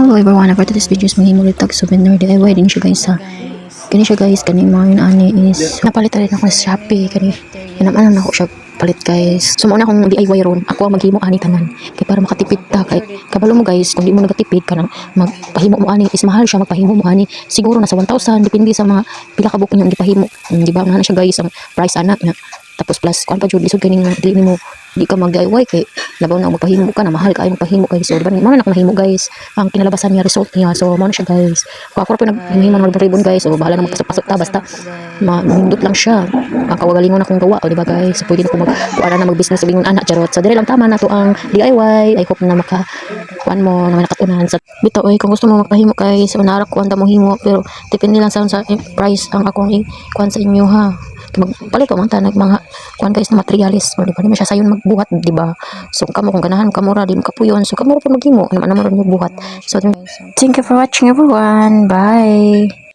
Hello everyone, for today's video is manghimo tag souvenir DIY din siya guys ha. Kani siya guys, kani mo yun ani is napalit rin ako sa Shopee kani. Naman ako siya palit guys. So muna akong DIY ron, ako ang maghimo ani tanan. Kay para makatipid ta kay kabalo mo guys, kung di mo nagatipid kanang magpahimo mo ani is mahal siya magpahimo mo ani. Siguro nasa 1,000 depende sa mga pila ka book niyo gipahimo. Di ba na siya guys ang price ana nga. Tapos plus kuan pa jud lisod kani nga dili nimo di ka mag DIY kay labaw na magpahimo ka na mahal ka ay magpahimo kay so diba mo na ako mahimo guys ang kinalabasan niya result niya so mo na siya guys ako pa naghimo ng ribbon guys so bahala na magpasok-pasok ta basta mahindot lang siya ang kawagalingon akong gawa o diba guys so pwede na ko kuana na mag-business ubingon anak charot so dire lang tama na to ang DIY I hope na maka kuan mo na nakatunahan sa bitaw ay kung gusto mo magpahimo guys so naara ko anda mo himo pero depende lang sa price ang akong kuan sa inyo ha magpalit o man tanag mga kuan guys na materialis o di ba di siya sayon magbuhat di ba so kamo kung ganahan kamura din kapuyon so kamura po maghimo naman naman rin yung buhat so thank you for watching everyone, bye.